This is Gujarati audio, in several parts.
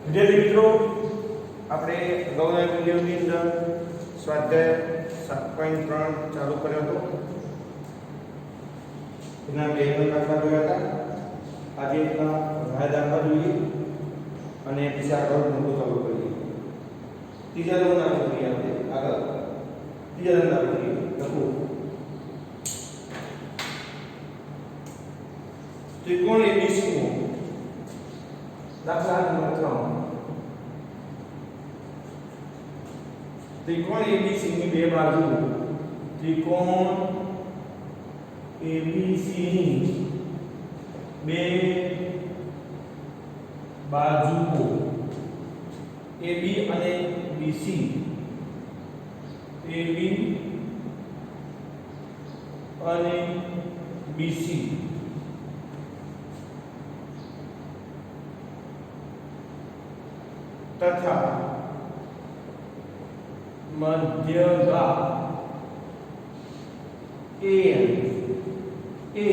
વિદ્યાર્થી મિત્રો, આપણે અગાઉના વિડીયોની અંદર સ્વાધ્યાય 7.3 ચાલુ કર્યો હતો. એના બે દાખલા જોયા હતા. આજે એના ઘણા દાખલા જોઈએ અને પછી આગળ મોટું ચાલુ કરીએ. ત્રીજા દાખલા જોઈએ આપણે આગળ. ત્રીજા દાખલા જોઈએ લખો. ત્રિકોણ ABC નો દાખલા નંબર 3. त्रिकोण ABC ની બે બાજુ ત્રિકોણ ABC ની બે બાજુઓ AB અને BC AB અને BC तथा मध्यगा AM ए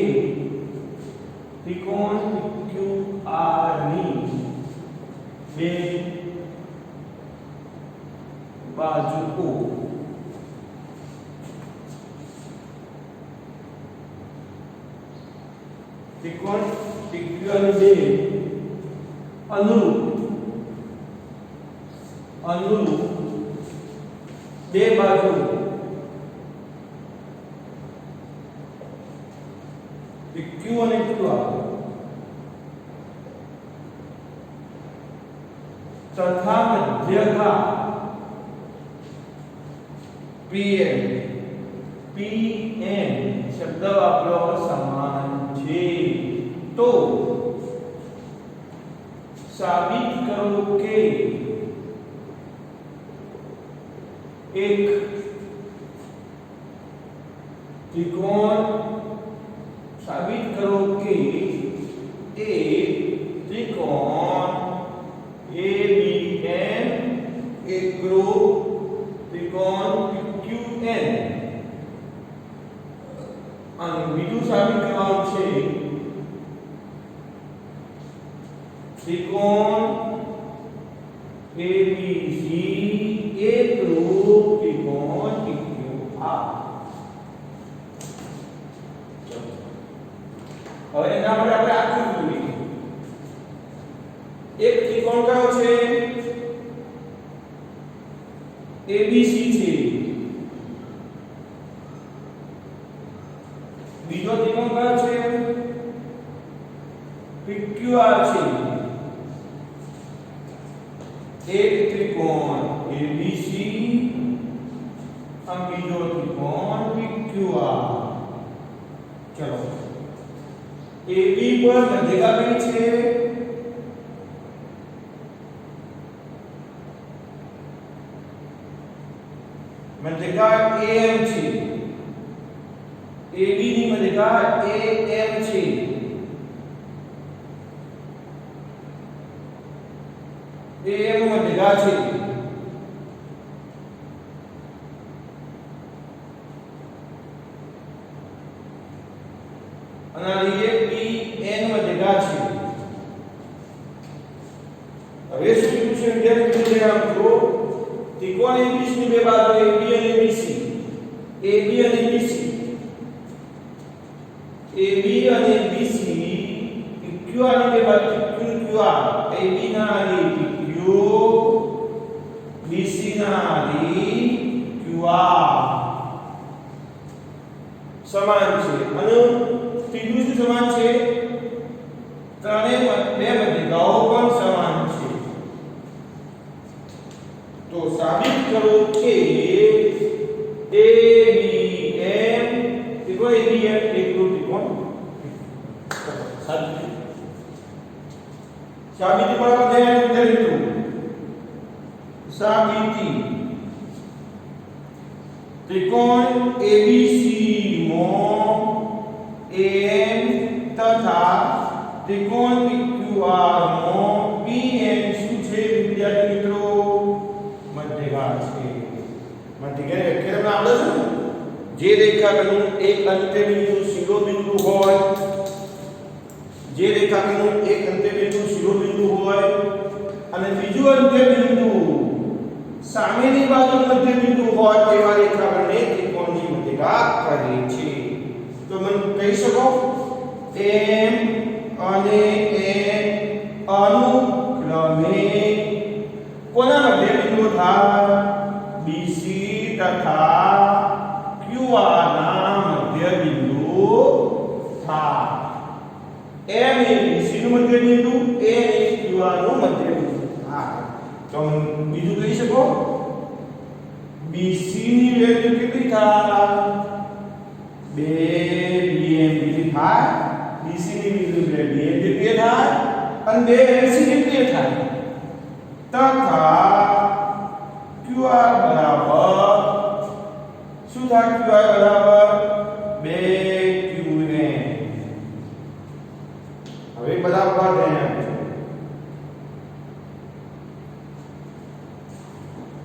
त्रिकोण QR ની બે બાજુઓ त्रिकोण QR ની બે अनुरूप બે બાજુ Q અને QR તથા મધ્યગા PM શબ્દ વાપરો સમાન છે તો સાબિત કરો કે एक त्रिकोण साबित करो कि एक त्रिकोण ABN एक ग्रुप त्रिकोण PQN અને બીજું સાબિત કરવાનું છે त्रिकोण ABC एक रूप त्रिकोण PQR. હવે એના માટે આપણે આકૃતિ દોરીએ. એક ત્રિકોણ કયો છે? ABC છે. બીજો ત્રિકોણ કયો છે? PQR છે. एक त्रिकोण ABC हम बीजो त्रिकोण PQR. चलो AB पर मध्यगा कई छे? मध्यगा AM छे. AB ની મध्यगा AM छे. AM मध्यगा छे. અને લીએ PN મध्यगा છે. હવે શું પૂછે વિદ્યાર્થી મિત્રો ત્રિકોણ ABC ની બે બાજુ AB અને BC AB અને BC AB અને BC QR ની બે બાજુ QR AB ના અને PQ BC ના અને QR સમાન છે અને ત્રિભુજ સમાન છે ત્રણેય બે મધ્યગાઓ પણ સમાન છે તો સાબિત કરો કે ABM ત્રિકોણ ABM એક રૂપ ત્રિકોણ સાબિતી પર ધ્યાન દોરીશું. સાબિતી त्रिकोण ABC में AM तथा त्रिकोण PQR में PN શું છે વિદ્યાર્થી મિત્રો? મધ્યગા છે. મધ્યગા વ્યાખ્યા તમને આવડે છે? જે રેખાખંડનું એક અંત્યબિંદુ શિરોબિંદુ હોય જે રેખાખંડનું એક અંત્યબિંદુ શિરોબિંદુ હોય અને બીજું અંત્ય બિંદુ સામેની બાજુ મધ્ય બિંદુ હોય તેવા રેખાખંડને ત્રિકોણની મધ્યરેખા કહે છે. તો મને કહી શકો M અને N અનુક્રમે કોના મધ્ય બિંદુ થાય? BC તથા QR ના મધ્ય બિંદુ થાય. M એ BC નું મધ્ય બિંદુ, N એ QR નું મધ્ય બિંદુ થાય. તો બીજું કહી શકો BC ની વેલ્યુ કેટલી થાય? 2 BM કેટલી થાય? BC ની વેલ્યુ 2 કેટલી થાય? અને 2 MC કેટલી થાય? તથા QR બરાબર શું થાય? QR બરાબર 2QN. હવે બરાબર ધ્યાન આપજો.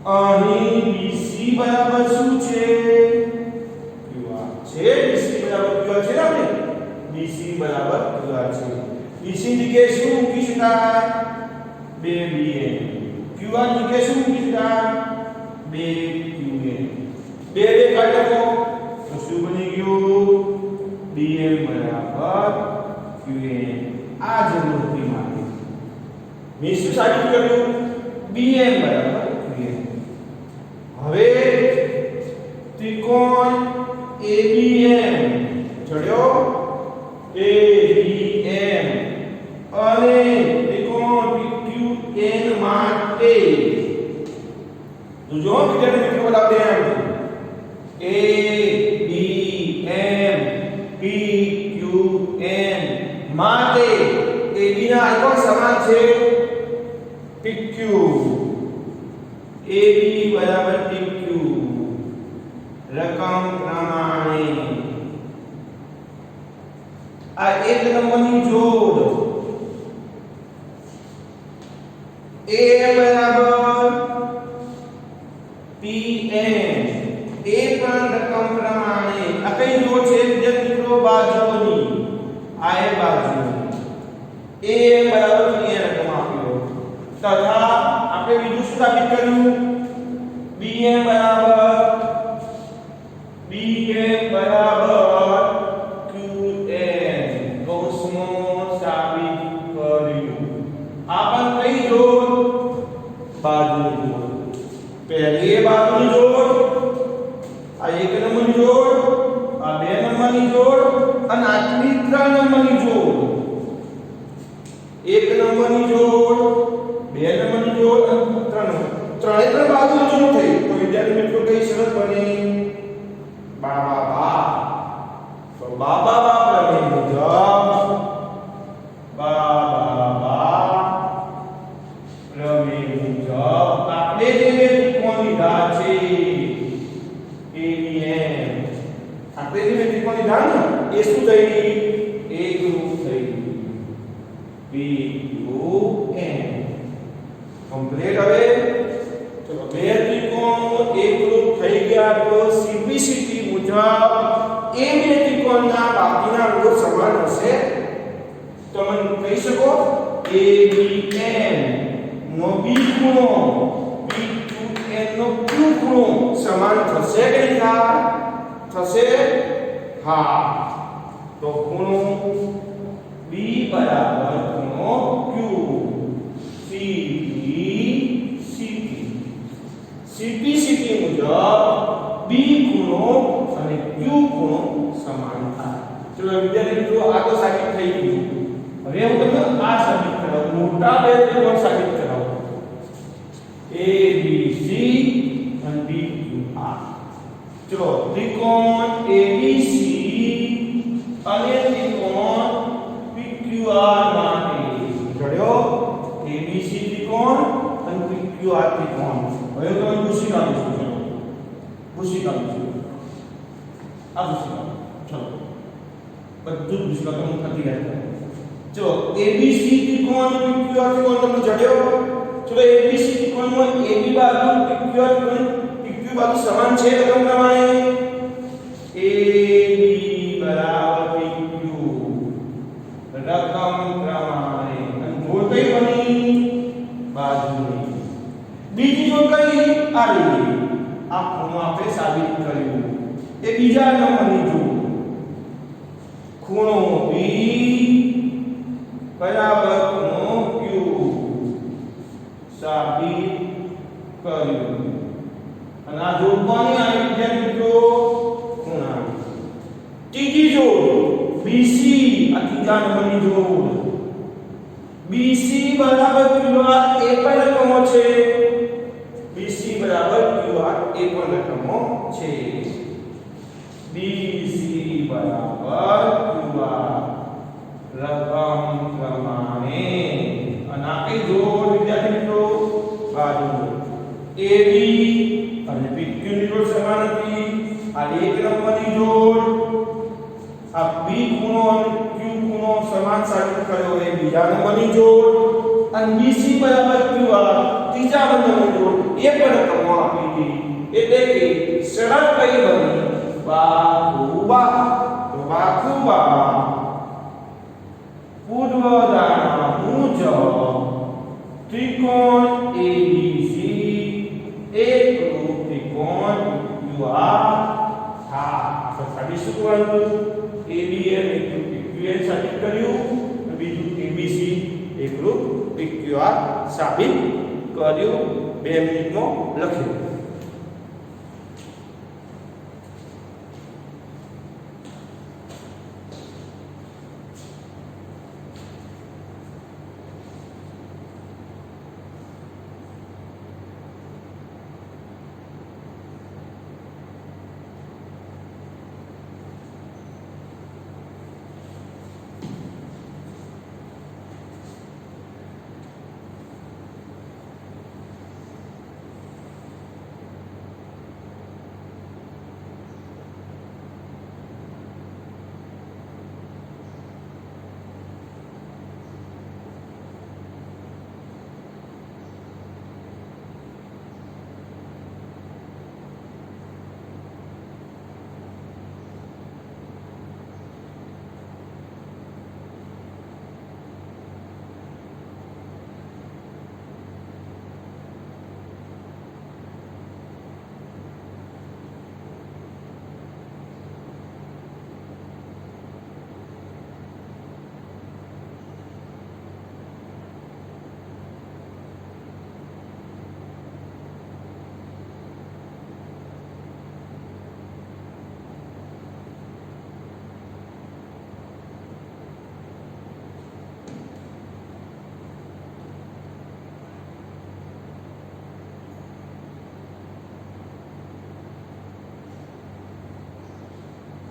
અહીં BC બરાબર શું છે? QR છે. BC બરાબર QR છે ને આપણે? BC બરાબર QR છે. BC ની જગ્યાએ શું મૂકી શકાય? 2BN. QR ની જગ્યાએ શું મૂકી શકાય? 2QN. 2 કાઢી નાખો તો શું બની ગયું? BM બરાબર QN. આ જરૂરથી માટે મેં શું સાબિત કર્યું? BM બરાબર QN. હવે ત્રિકોણ ABM જોડ્યો ABM અને ત્રિકોણ PQN માટે તો જો વિદ્યાર્થી મિત્રો બતાવते हैं ABM PQN માટે AB ના આઇકોન સમાન છે PQ. AB બરાબર PQ રકમ પ્રમાણે આ એક નંબરની જોડ A બરાબર PN એ પણ રકમ પ્રમાણે આ કઈ જોડ છે વિદ્યાર્થી મિત્રો? બાજુઓની. આ એ બાજુઓની A બરાબર PN રકમ આપ્યો તથા આપણે બીજું શું સાબિત કર્યું? BM બરાબર QN કૌંસમાં સાબિત કર્યું. આ પણ કઈ જોડ? બાજુની જોડ. પહેલી એ બાજુની જોડ, આ 1 નંબરની જોડ, આ 2 નંબરની જોડ અને આટલી 3 નંબરની જોડ. 1 નંબરની જોડ, 2 નંબરની જોડ અને 3 ત્રણે બાજુની જોડ થઈ. તો વિદ્યાર્થી મિત્રો કઈ શરત બની? બાબા તો બાબા પ્રમેય મુજબ આપણે જે બે ત્રિકોણ લીધા છે ABM, આપણે જે બે ત્રિકોણ લીધા ને એ શું થઈ? એકરૂપ થઈ PQN. કમ્પ્લીટ. હવે ચલો બે ત્રિકોણ એકરૂપ થઈ ગયા તો સિમ્પ્લિસિટી મુજબ એ બે ત્રિકોણના બાકીના રૂપ સમાન હશે. તો મને કહી શકો ABM નો B ખૂણો PQN નો Q ખૂણો સમાન થશે કે નહીં થાય? થશે. હા. તો ખૂણો B બરાબર ખૂણો Q CPCT મુજબ B ખૂણો અને Q ખૂણો સમાન થાય. ચલો વિદ્યાર્થી મિત્રો આ તો સાબિત થઈ ગયું. હવે હું તમને આ સાબિત કરાવું, મોટા બે ત્રિકોણ સાબિત કરાવું. ABC અને BQR. ચલો ત્રિકોણ ABC અને ત્રિકોણ PQR માટે જોડ્યો. ABC ત્રિકોણ અને PQR ત્રિકોણ. હવે તમે પૂછી કાઢો છો. ચલો પૂછી કાઢો છો. આ પૂછી કાઢો. ચલો બધું પૂછી કાઢો. હું થતી રહેતો. ચલો ABC ત્રિકોણ PQR ત્રિકોણ તમને જોડ્યો. ચલો ABC ત્રિકોણમાં AB બાજુ PQR ત્રિકોણ PQ બાજુ સમાન છે રકમ પ્રમાણે. AB બરાબર PQ રકમ પ્રમાણે. અને જોડ કઈ બની? બાજુ. બીજી જોડ કઈ આ લીધી આ ખૂણો આપણે સાબિત કર્યું એ બીજા નંબરની જોડ ખૂણો B બરાબર ખૂણો Q સાબિત કર્યું અને આ જોડ કોની આવી વિદ્યાર્થી મિત્રો ખૂણા ત્રીજી જોડ BC આ ત્રીજા નંબરની જોડ BC બરાબર QR એ પણ રકમો છે BC બરાબર QR એ પણ રકમો છે BC બરાબર QR રકમ પ્રમાણે અને આપણી જોડ વિદ્યાર્થી મિત્રો બાજુ AB અને PQ ની જોડ સમાન હતી આ એક નંબરની જોડ આ B ખૂણો અને Q ખૂણો સમાન સાબિત કર્યો એ બીજા નંબરની જોડ અને BC બરાબર QR ત્રીજા નંબરની જોડ એ પણ રકમો આપી હતી એટલે કે સરળ કઈ બની બાહુબા તો બાહુબા પૂર્વ ધારણા મુજબ ત્રિકોણ ABC એકરૂપ ત્રિકોણ QR હા તો સાબિત શું કરવાનું ABN એકરૂપ PQN સાબિત કર્યું અને બીજું ABC એકરૂપ PQR સાબિત કર્યું 2 મિનિટમાં લખ્યું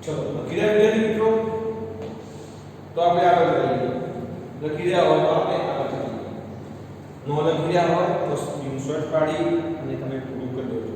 चलो लखी રહ્યા વિદ્યાર્થી મિત્રો તો આપણે આગળ વધીએ લખી રહ્યા હોય તો આપણે આગળ વધીએ નો લખી રહ્યા હોય તો સ્ક્રીનશોટ પાડી અને તમે પૂરું કરી દેજો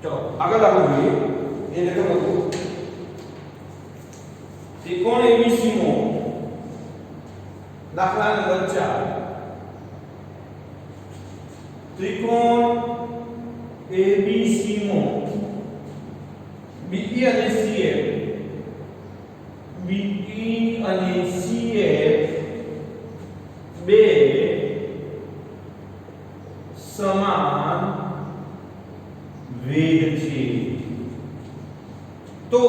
चलो આગળ આપણે જોઈએ એ લખો ત્રિકોણ ABC નો દાખલા નંબર 4 ત્રિકોણ ABC નો BE અને CF BE અને CF બે સમાન વેગ છે તો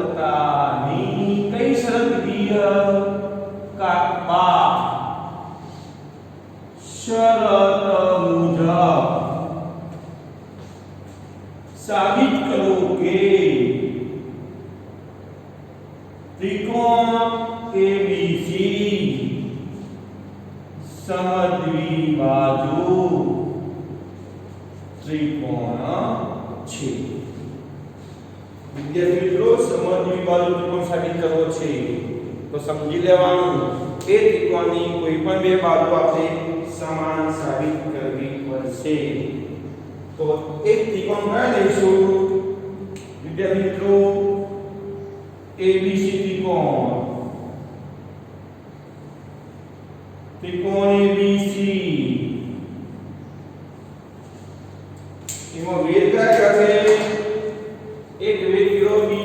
એકરૂપતાની કઈ શરત વિધિ ત્રિકોણ ABC સમદ્વિબાજુ ત્રિકોણ છે. વિદ્યાર્થી મિત્રો, સમદ્વિબાજુ ત્રિકોણ સાબિત કરવો છે તો સમજી લેવાનું એ ત્રિકોણની કોઈ પણ બે બાજુ આપણે સમાન સાબિત કરવી પડશે. તો એક ત્રિકોણ કયા લઈશું વિદ્યાર્થી મિત્રો? ABC ત્રિકોણ. ત્રિકોણ ABC એમાં વેધ કયા છે? એક વેધ કીધો BE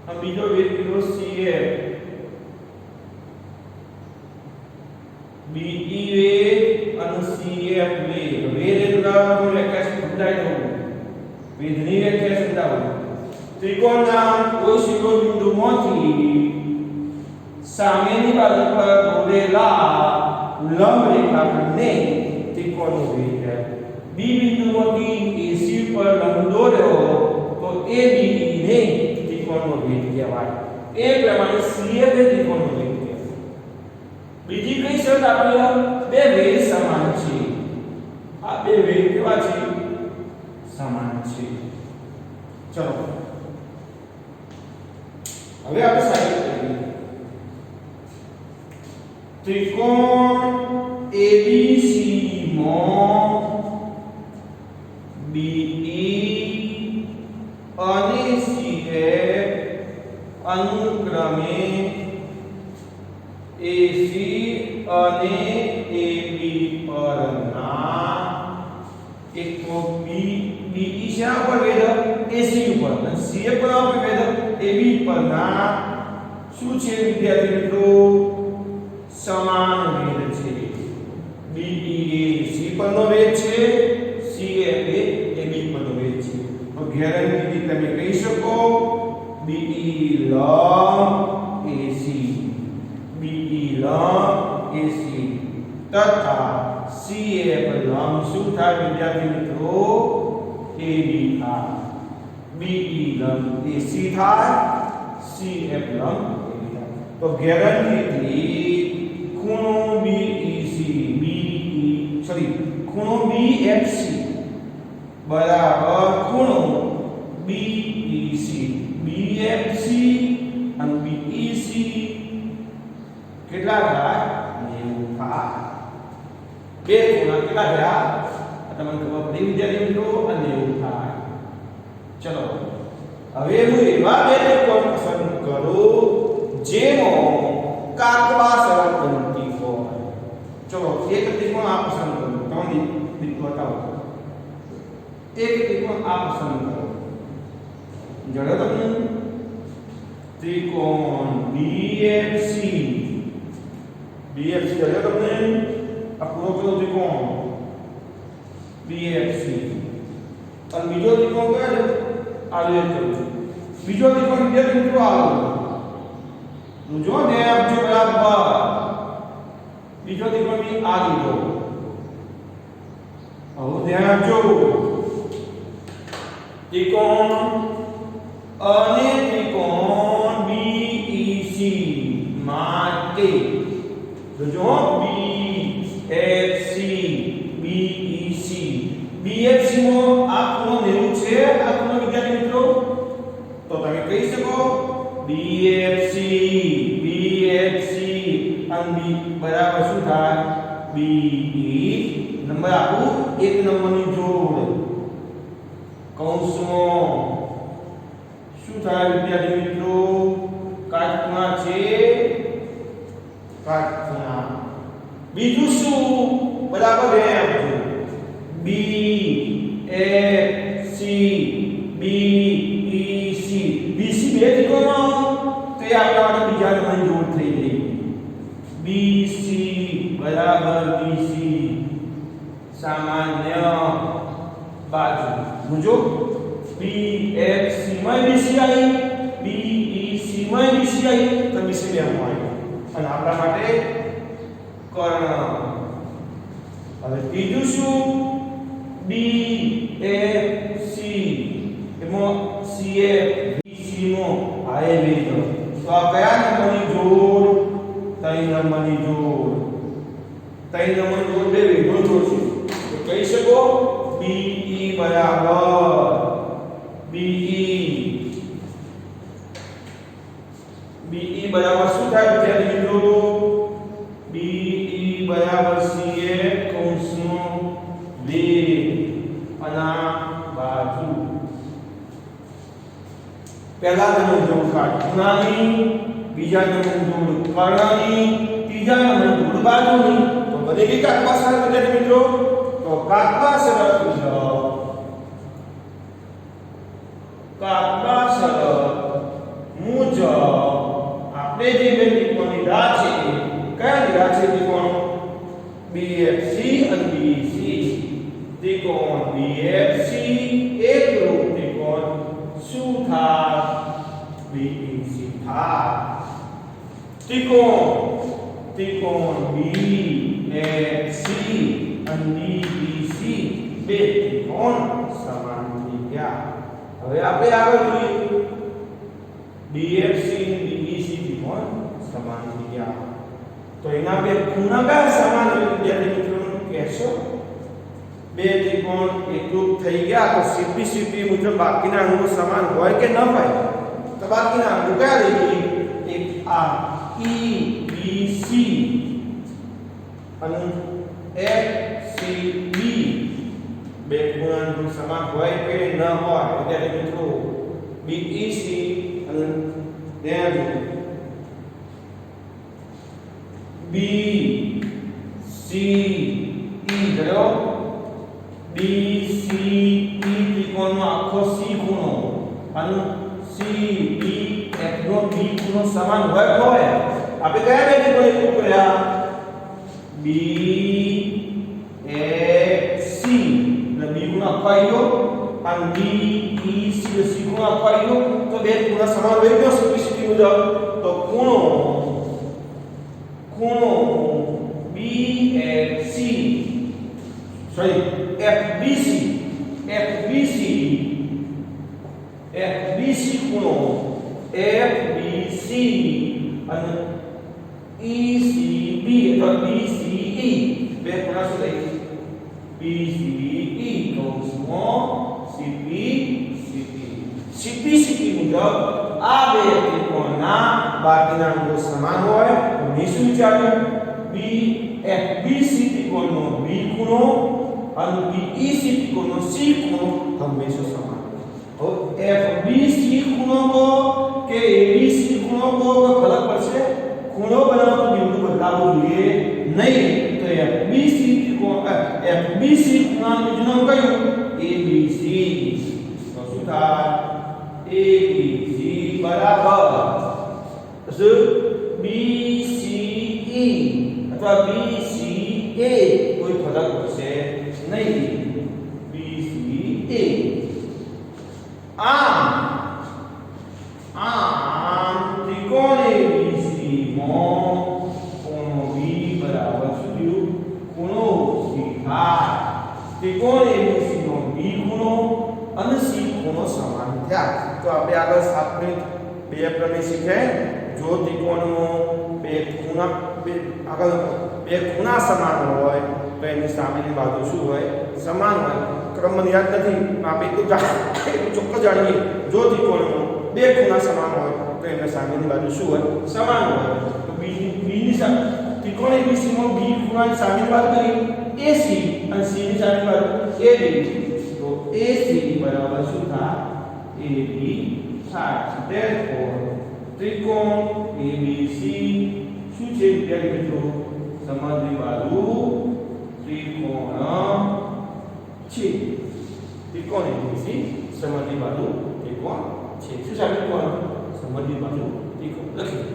અને બીજો વેધ કીધો CF. BE વેધ અને CF વેધ. વેધ એટલે વ્યાખ્યા સમજાય દઉં. વેધની વ્યાખ્યા સમજાવું. ત્રિકોણના કોઈ શિરોબિંદુમાંથી સામેની બાજુ પર દોરેલા લંબ રેખાખંડને ત્રિકોણનું વેધ કહેવાય. B બિંદુમાંથી AC પર લંબ દોર્યો તો ABE ને ત્રિકોણનો વેધ કહેવાય. એ પ્રમાણે CF એ ત્રિકોણનો વેધ કહેવાય. બીજી કઈ શરત આપણે? બે વેધ સમાન છે. આ બે વેધ કેવા છે? સમાન છે. ચલો હવે આપણે સાબિત કરીએ. ત્રિકોણ ABC માં BE અને CF અનુક્રમે AC અને AB પરના એક તો BE શા પર વેધ? AC ઉપર. અને CF પર વેધ? AB પરના શું છે વિદ્યાર્થી મિત્રો? સમાન વેધ છે. BE એ C પરનો વેધ છે, CF એ AB પરનો વેધ છે. તો ગેરંટીથી તમે કહી શકો BE લંબ AC, BE લંબ AC તથા CF લંબ શું થાય વિદ્યાર્થી મિત્રો? AB થાય. BE લંબ AC થાય, CF લંબ AB થાય. તો ગેરંટીથી ખૂણો ખૂણો BFC બરાબર ખૂણો BEC. BFC અને BEC કેટલા થાય? 90 થાય. બે ખૂણા કેટલા થયા? તમને ખબર પડી વિદ્યાર્થી મિત્રો? 90 થાય. ચલો હવે હું એવા બે ત્રિકોણ પસંદ કરું જેમાં કાકડા સરળ બનતી હોય. ચલો એક ત્રિકોણ આ પસંદ કરો. તમને રીત બતાવો. એક ત્રિકોણ આ પસંદ કરો. જડો તમને ત્રિકોણ BFC જડો તમને આ પૂરો કયો ત્રિકોણ BFC. અને બીજો ત્રિકોણ કયો છે? આ લે કરો. બીજો ત્રિકોણ વિદ્યાર્થી મિત્રો આવો. જો ને આપજો બરાબર. બીજો ત્રિકોણ બી આ લીધો. હવે ધ્યાન આપજો. ત્રિકોણ અને ત્રિકોણ BEC માટે જો BFC BEC BFC નો આ ખૂણો 90 છે. આ ખૂણો વિદ્યાર્થી મિત્રો તો તમે કહી શકો BFC અને B બરાબર શું થાય? BE નંબર આપું એક નંબરની જોડ કૌંસમાં શું થાય વિદ્યાર્થી મિત્રો? કાટખૂણા છે. કાટખૂણા. બીજું શું? બરાબર એ આપજો. BFC BEC BC બે ત્રિકોણો તો એ આપણા માટે બીજા નંબરની જોડ થઈ ગઈ. BC બરાબર BC સામાન્ય બાજુ. বুঝো BFC માં BC આવી, BEC માં BC આવી તો BC બે માં આવી. અને આપણા માટે કર્ણ. હવે ત્રીજું શું? BFC એમાં CF BC આ કયા નંબરની જોડ? 3 નંબરની જોડ. 3 નંબરની જોડ બે વેગનો જોડ છે. તો કહી શકો BE બરાબર BE બરાબર શું થાય વિદ્યાર્થી મિત્રો? BE બરાબર CA કૌંસમાં 2 અને બાજુ પહેલા નંબરની જોડ કાટખૂણાની, બીજા નંબરની જોડ કર્ણની, ત્રીજા નંબરની જોડ બાજુની. તો બને કે કાટવા સરળ વિદ્યાર્થી મિત્રો? તો કાટવા સરળ મુજબ આપણે જે બે ત્રિકોણ લીધા છે, કયા લીધા છે ત્રિકોણ? BFC અને BEC. ત્રિકોણ BFC એકરૂપ ત્રિકોણ શું થાય? BEC થાય. ત્રિકોણ BFC અને BEC બે ત્રિકોણ સમાન થઈ ગયા. હવે આપણે આગળ જોઈએ BFC અને BEC ત્રિકોણ સમાન થઈ ગયા. તો એના બે ખૂણા કયા સમાન હોય વિદ્યાર્થી મિત્રો કહેશો? બે ત્રિકોણ એકરૂપ થઈ ગયા તો સીધી મુજબ બાકીના અંગો સમાન હોય કે ન હોય? તો બાકીના અંગો કયા લઈએ? એક આ EBC અને FCB બે ખૂણા સમાન હોય કે ન હોય વિદ્યાર્થી મિત્રો? BEC અને then BCE કર્યો. BCE ત્રિકોણનો આખો C ખૂણો અને CB નો B ખૂણો સમાન હોય હોય. આપણે કયા બે ત્રિકોણ એકરૂપ કર્યા? BFC એટલે B ખૂણો આખો આવી ગયો અને BEC C ખૂણો આખો આવી ગયો. તો બે ખૂણા સમાન હોય ગયો સીધી મુજબ. તો ખૂણો BFC FBC ખૂણો FBC અને ECB અથવા BCE બે ખૂણા શું થાય? BCE કૌંસમાં CP મુજબ આ બે ત્રિકોણના બાકીના અંગો સમાન હોય તો મેં શું વિચાર્યું? FBC ત્રિકોણનો B ખૂણો અને BEC ત્રિકોણનો C ખૂણો હંમેશા સમાન. હવે FBC ખૂણો કો કે ABC ખૂણો કો ફરક પડશે? ખૂણો બનાવતો બિંદુ બદલાવું જોઈએ નહીં. તો FBC ખૂણાનું બીજું નામ કયું? ABC. તો શું થાય? ABC બરાબર BCE અથવા BCA કોઈ ફરક પડશે નહીં. BCA આમ ત્રિકોણ ABC માં ખૂણો B બરાબર શું થયું? ખૂણો C થાય. ત્રિકોણ ABC નો B ખૂણો અને C ખૂણો સમાન થયા. તો આપણે આગળ 7 મિનિટ બે પ્રમેય શીખ્યા. જો ત્રિકોણનો બે ખૂણા સમાન હોય તો એની સામેની બાજુ શું હોય? સમાન હોય. ક્રમ મને યાદ નથી, આપણે એટલું ચોક્કસ જાણીએ. જો ત્રિકોણનો બે ખૂણા સમાન હોય તો એની સામેની બાજુ શું હોય? સમાન હોય. તો બીની સામે ત્રિકોણ ABC માં B ખૂણાની સામેની બાજુ કરી AC અને C ની સામેની બાજુ AB. તો AC બરાબર શું થાય? AB થાય. therefore ત્રિકોણ ABC શું છે વિદ્યાર્થી મિત્રો? સમદ્વિ બાજુ ત્રિકોણ છે. ત્રિકોણ ABC સમદ્વિ બાજુ ત્રિકોણ છે. શું સાબિત કરવાનું? સમદ્વિ બાજુ ત્રિકોણ લખી.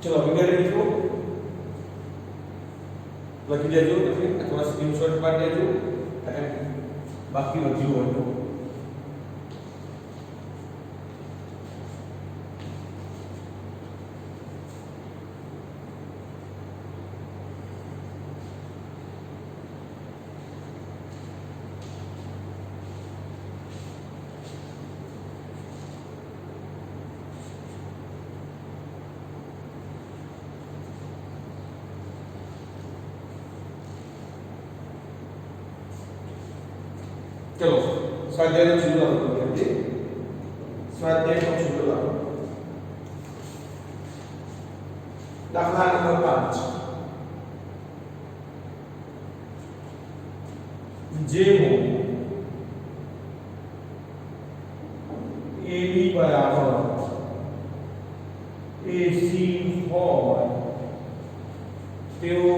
ચલો વિદ્યાર્થી મિત્રો લખી દેજો તમે અથવા સ્ક્રીનશોટ પાડી દેજો બાકી લખ્યું હોય તો चलो स्वाध्याय शुरू करते हैं स्वाध्याय को शुरू करो दाखला नंबर 5 जेमो AB बराबर AC હોય તેઓ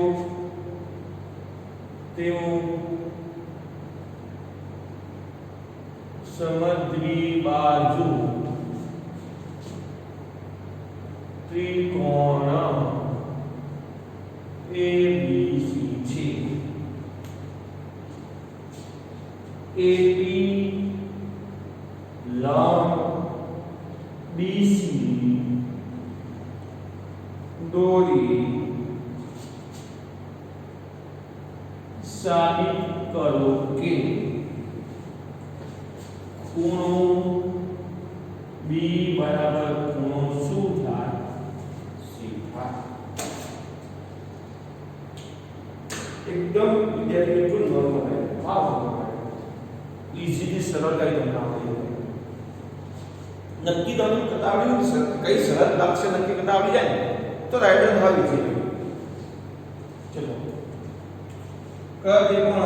समद्वी बाजू त्रिकोण ABC છે AP લંબ BC દોરી સાબિત કરો કે ખૂણો B બરાબર ખૂણો શું થાય થીટા एकदम विद्यार्थी बिल्कुल नॉर्मल है हां इजीली सरलताई તમને આવડી નક્કી તમને કરતા આવડી કઈ સરળ લક્ષ્ય નક્કી કરતા આવડી જાય તો રાઈડર ભાવી છે ચલો કર દે પણ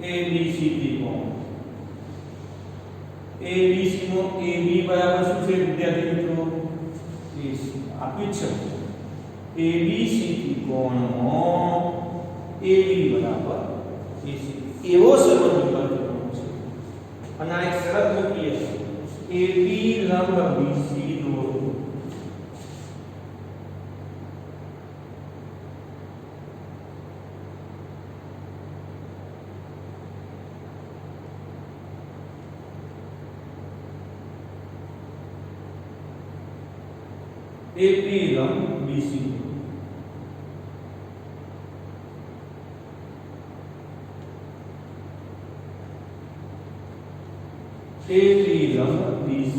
ABC ત્રિકોણ ABC નો AB બરાબર શું છે વિદ્યાર્થી મિત્રો AC આપ્યું છે ABC ત્રિકોણનો AB બરાબર AC એવો સંબંધ કરવાનો છે અને આ એક શરત મૂકીએ છે AB લંબ BC દોરો AP લંબ BC AP લંબ BC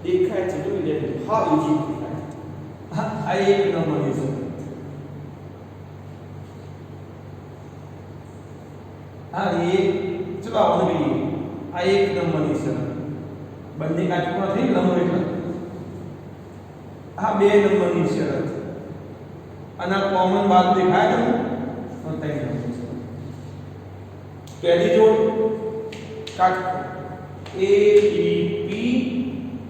દેખાય છે તો વિદ્યાર્થી હા ઈજી દેખાય આ એક નંબરની છે આ એક ચલો આપણે આ એક નંબરની છે બંને કાટકોણ થઈ લંબ રેખા આ બે નંબરની શરત અને કોમન બાદ દેખાય છે તો ત્રણ નંબર છે પહેલી જોડ કાટકોણ ABP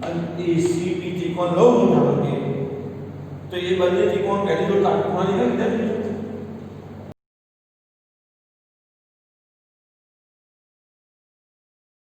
અને ACP ત્રિકોણ લઉં મોટા ભાગે તો એ બંને ત્રિકોણ પહેલી જોડ કાટકોણની હોય વિદ્યાર્થી